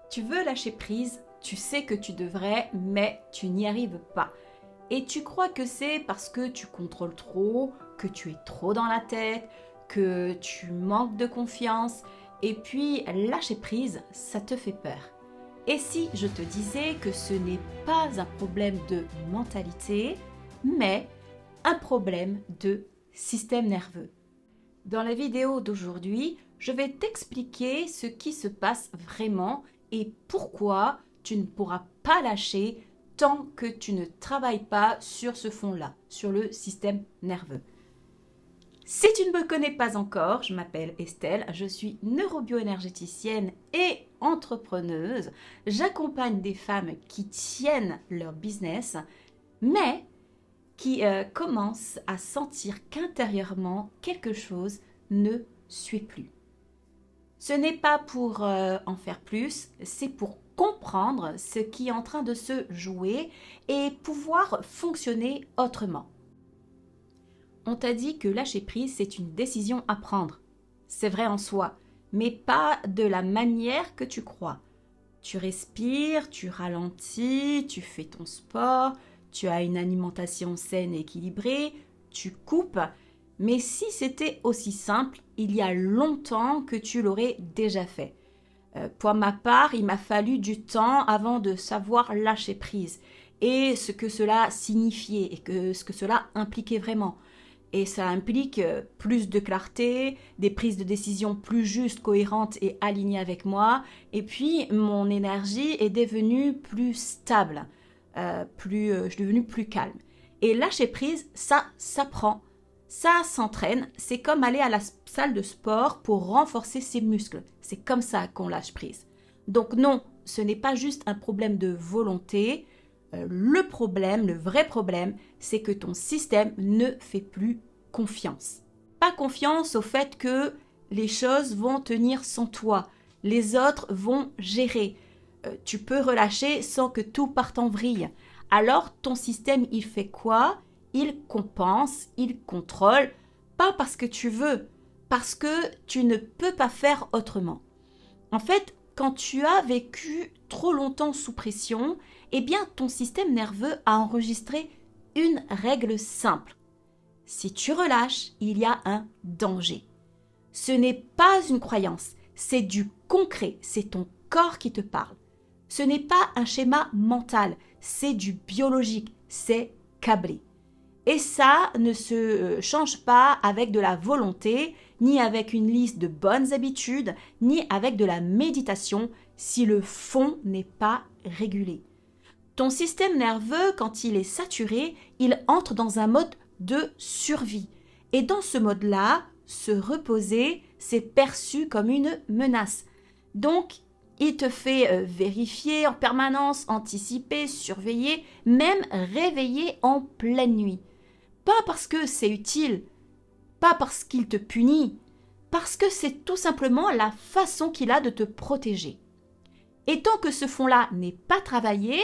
Tu veux lâcher prise, tu sais que tu devrais, mais tu n'y arrives pas. Et tu crois que c'est parce que tu contrôles trop, que tu es trop dans la tête, que tu manques de confiance. Et puis, lâcher prise, ça te fait peur. Et si je te disais que ce n'est pas un problème de mentalité, mais un problème de système nerveux? Dans la vidéo d'aujourd'hui, je vais t'expliquer ce qui se passe vraiment et pourquoi tu ne pourras pas lâcher tant que tu ne travailles pas sur ce fond-là, sur le système nerveux. Si tu ne me connais pas encore, je m'appelle Estelle, je suis neurobioénergéticienne et entrepreneuse. J'accompagne des femmes qui tiennent leur business, mais qui commencent à sentir qu'intérieurement, quelque chose ne suit plus. Ce n'est pas pour en faire plus, c'est pour comprendre ce qui est en train de se jouer et pouvoir fonctionner autrement. On t'a dit que lâcher prise, c'est une décision à prendre. C'est vrai en soi, mais pas de la manière que tu crois. Tu respires, tu ralentis, tu fais ton sport, tu as une alimentation saine et équilibrée, tu coupes. Mais si c'était aussi simple, il y a longtemps que tu l'aurais déjà fait. Pour ma part, il m'a fallu du temps avant de savoir lâcher prise et ce que cela signifiait et ce que cela impliquait vraiment. Et ça implique plus de clarté, des prises de décision plus justes, cohérentes et alignées avec moi. Et puis, mon énergie est devenue plus stable, je suis devenue plus calme. Et lâcher prise, ça s'apprend. Ça s'entraîne, c'est comme aller à la salle de sport pour renforcer ses muscles. C'est comme ça qu'on lâche prise. Donc non, ce n'est pas juste un problème de volonté. Le vrai problème, c'est que ton système ne fait plus confiance. Pas confiance au fait que les choses vont tenir sans toi. Les autres vont gérer. Tu peux relâcher sans que tout parte en vrille. Alors ton système, il fait quoi ? Il compense, il contrôle, pas parce que tu veux, parce que tu ne peux pas faire autrement. En fait, quand tu as vécu trop longtemps sous pression, eh bien ton système nerveux a enregistré une règle simple. Si tu relâches, il y a un danger. Ce n'est pas une croyance, c'est du concret, c'est ton corps qui te parle. Ce n'est pas un schéma mental, c'est du biologique, c'est câblé. Et ça ne se change pas avec de la volonté, ni avec une liste de bonnes habitudes, ni avec de la méditation si le fond n'est pas régulé. Ton système nerveux, quand il est saturé, il entre dans un mode de survie. Et dans ce mode-là, se reposer, c'est perçu comme une menace. Donc, il te fait vérifier en permanence, anticiper, surveiller, même réveiller en pleine nuit. Pas parce que c'est utile, pas parce qu'il te punit, parce que c'est tout simplement la façon qu'il a de te protéger. Et tant que ce fond-là n'est pas travaillé,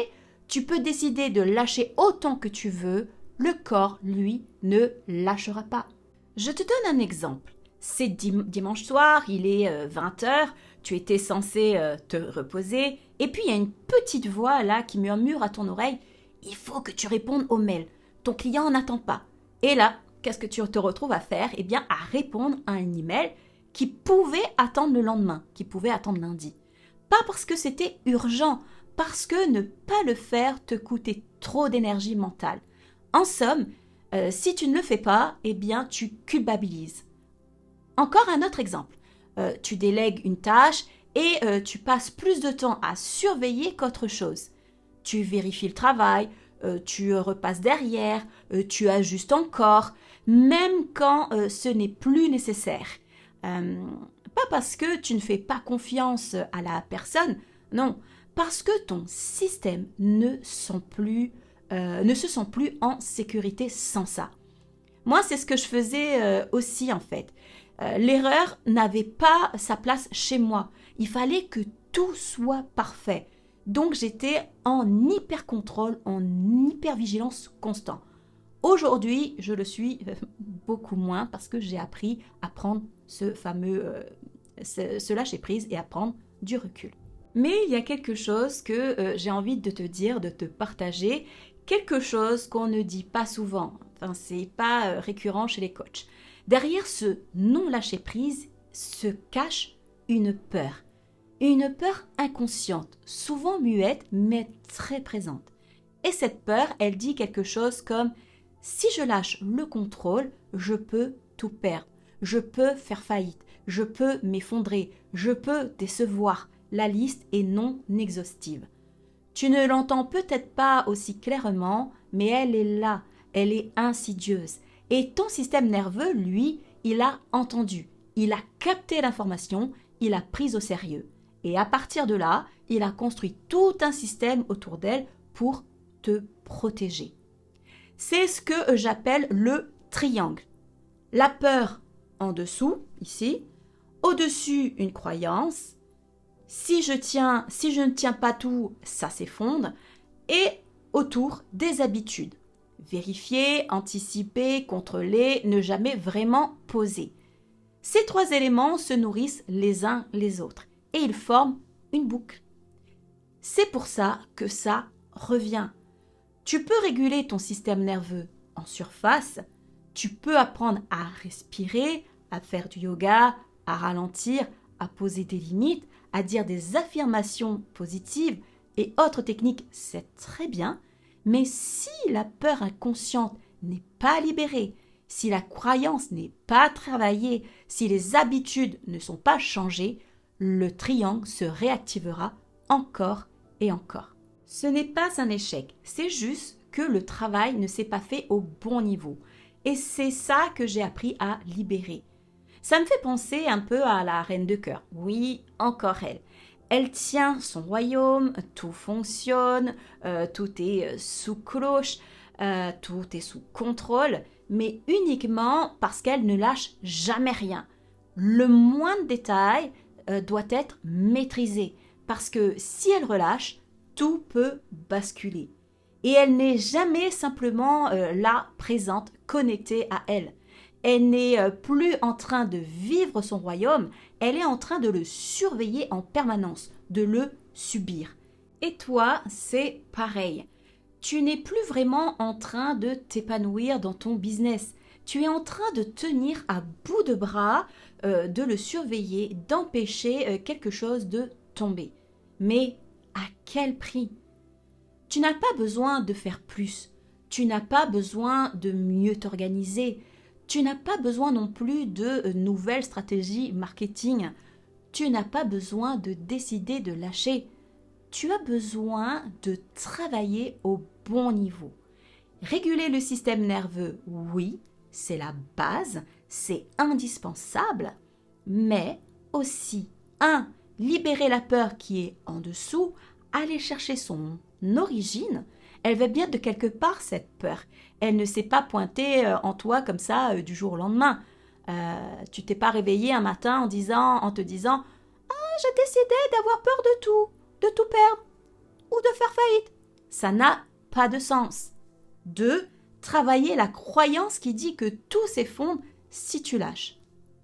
tu peux décider de lâcher autant que tu veux, le corps, lui, ne lâchera pas. Je te donne un exemple. C'est dimanche soir, il est 20h, tu étais censé te reposer, et puis il y a une petite voix là qui murmure à ton oreille « Il faut que tu répondes aux mails, ton client n'attend pas ». Et là, qu'est-ce que tu te retrouves à faire ? Eh bien, à répondre à un email qui pouvait attendre le lendemain, qui pouvait attendre lundi. Pas parce que c'était urgent, parce que ne pas le faire te coûtait trop d'énergie mentale. En somme, si tu ne le fais pas, eh bien, tu culpabilises. Encore un autre exemple. Tu délègues une tâche et tu passes plus de temps à surveiller qu'autre chose. Tu vérifies le travail, tu repasses derrière, tu ajustes encore, même quand ce n'est plus nécessaire. Pas parce que tu ne fais pas confiance à la personne, non, parce que ton système ne se sent plus en sécurité sans ça. Moi, c'est ce que je faisais aussi en fait. L'erreur n'avait pas sa place chez moi. Il fallait que tout soit parfait. Donc j'étais en hyper-contrôle, en hyper-vigilance constant. Aujourd'hui, je le suis beaucoup moins parce que j'ai appris à prendre ce lâcher-prise et à prendre du recul. Mais il y a quelque chose que j'ai envie de te dire, de te partager, quelque chose qu'on ne dit pas souvent. Enfin, c'est pas récurrent chez les coachs. Derrière ce non lâcher prise se cache une peur. Une peur inconsciente, souvent muette, mais très présente. Et cette peur, elle dit quelque chose comme « si je lâche le contrôle, je peux tout perdre, je peux faire faillite, je peux m'effondrer, je peux décevoir. La liste est non exhaustive. » Tu ne l'entends peut-être pas aussi clairement, mais elle est là, elle est insidieuse. Et ton système nerveux, lui, il a entendu, il a capté l'information, il a pris au sérieux. Et à partir de là, il a construit tout un système autour d'elle pour te protéger. C'est ce que j'appelle le triangle. La peur en dessous, ici, au-dessus une croyance, si je ne tiens pas tout, ça s'effondre, et autour des habitudes. Vérifier, anticiper, contrôler, ne jamais vraiment poser. Ces trois éléments se nourrissent les uns les autres et ils forment une boucle. C'est pour ça que ça revient. Tu peux réguler ton système nerveux en surface, tu peux apprendre à respirer, à faire du yoga, à ralentir, à poser des limites, à dire des affirmations positives et autres techniques, c'est très bien. Mais si la peur inconsciente n'est pas libérée, si la croyance n'est pas travaillée, si les habitudes ne sont pas changées, le triangle se réactivera encore et encore. Ce n'est pas un échec, c'est juste que le travail ne s'est pas fait au bon niveau. Et c'est ça que j'ai appris à libérer. Ça me fait penser un peu à la reine de cœur. Oui, encore elle. Elle tient son royaume, tout fonctionne, tout est sous cloche, tout est sous contrôle, mais uniquement parce qu'elle ne lâche jamais rien. Le moindre détail doit être maîtrisé, parce que si elle relâche, tout peut basculer. Et elle n'est jamais simplement là, présente, connectée à elle. Elle n'est plus en train de vivre son royaume, elle est en train de le surveiller en permanence, de le subir. Et toi, c'est pareil. Tu n'es plus vraiment en train de t'épanouir dans ton business. Tu es en train de tenir à bout de bras, de le surveiller, d'empêcher quelque chose de tomber. Mais à quel prix ? Tu n'as pas besoin de faire plus. Tu n'as pas besoin de mieux t'organiser. Tu n'as pas besoin non plus de nouvelles stratégies marketing. Tu n'as pas besoin de décider de lâcher. Tu as besoin de travailler au bon niveau. Réguler le système nerveux, oui, c'est la base, c'est indispensable, mais aussi, libérer la peur qui est en dessous, aller chercher son origine. Elle va bien de quelque part, cette peur. Elle ne s'est pas pointée en toi comme ça du jour au lendemain. Tu t'es pas réveillé un matin en te disant « Ah, j'ai décidé d'avoir peur de tout perdre ou de faire faillite. » Ça n'a pas de sens. 2. Travailler la croyance qui dit que tout s'effondre si tu lâches.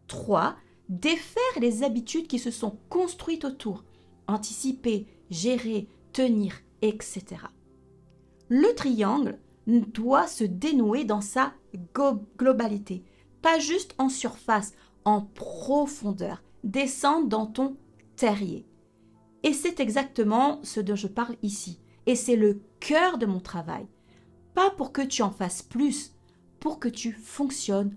3. Défaire les habitudes qui se sont construites autour. Anticiper, gérer, tenir, etc. Le triangle doit se dénouer dans sa globalité, pas juste en surface, en profondeur, descendre dans ton terrier. Et c'est exactement ce dont je parle ici. Et c'est le cœur de mon travail. Pas pour que tu en fasses plus, pour que tu fonctionnes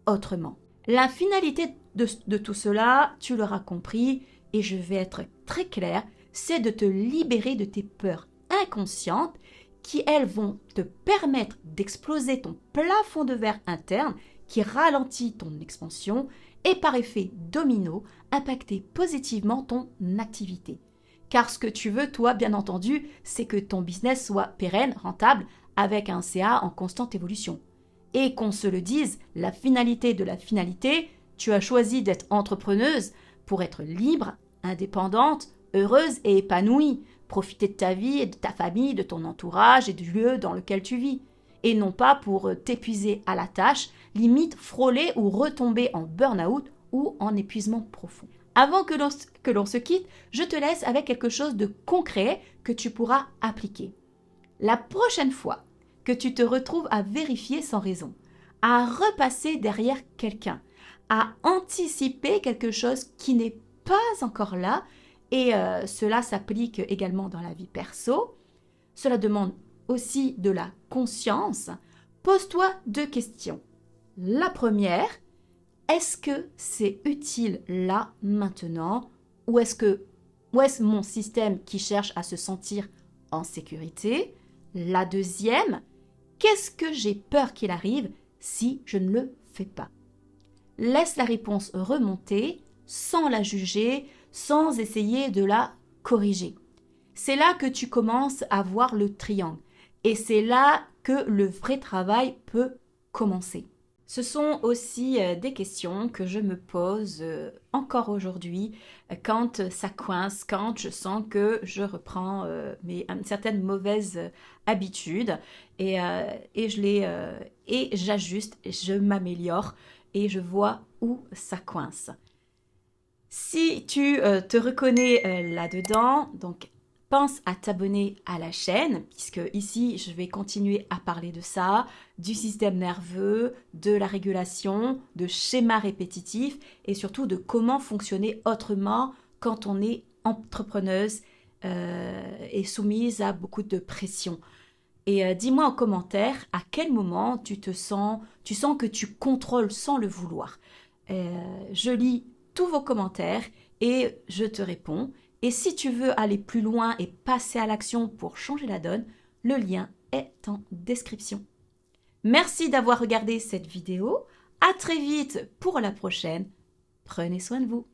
autrement. La finalité de tout cela, tu l'auras compris, et je vais être très claire, c'est de te libérer de tes peurs inconscientes qui, elles, vont te permettre d'exploser ton plafond de verre interne qui ralentit ton expansion et par effet domino, impacter positivement ton activité. Car ce que tu veux, toi, bien entendu, c'est que ton business soit pérenne, rentable, avec un CA en constante évolution. Et qu'on se le dise, la finalité de la finalité, tu as choisi d'être entrepreneuse pour être libre, indépendante, heureuse et épanouie, profiter de ta vie et de ta famille, de ton entourage et du lieu dans lequel tu vis. Et non pas pour t'épuiser à la tâche, limite frôler ou retomber en burn-out ou en épuisement profond. Avant que l'on se quitte, je te laisse avec quelque chose de concret que tu pourras appliquer. La prochaine fois que tu te retrouves à vérifier sans raison, à repasser derrière quelqu'un, à anticiper quelque chose qui n'est pas encore là, et cela s'applique également dans la vie perso, cela demande aussi de la conscience. Pose-toi 2 questions. La première, est-ce que c'est utile là, maintenant, ou est-ce mon système qui cherche à se sentir en sécurité? La deuxième, qu'est-ce que j'ai peur qu'il arrive si je ne le fais pas? Laisse la réponse remonter sans la juger, sans essayer de la corriger. C'est là que tu commences à voir le triangle et c'est là que le vrai travail peut commencer. Ce sont aussi des questions que je me pose encore aujourd'hui quand ça coince, quand je sens que je reprends une certaine mauvaise habitude et j'ajuste, je m'améliore et je vois où ça coince. Si tu te reconnais là-dedans, donc pense à t'abonner à la chaîne, puisque ici, je vais continuer à parler de ça, du système nerveux, de la régulation, de schémas répétitifs et surtout de comment fonctionner autrement quand on est entrepreneuse et soumise à beaucoup de pression. Et dis-moi en commentaire à quel moment tu sens que tu contrôles sans le vouloir. Je lis tous vos commentaires et je te réponds. Et si tu veux aller plus loin et passer à l'action pour changer la donne, le lien est en description. Merci d'avoir regardé cette vidéo. À très vite pour la prochaine. Prenez soin de vous.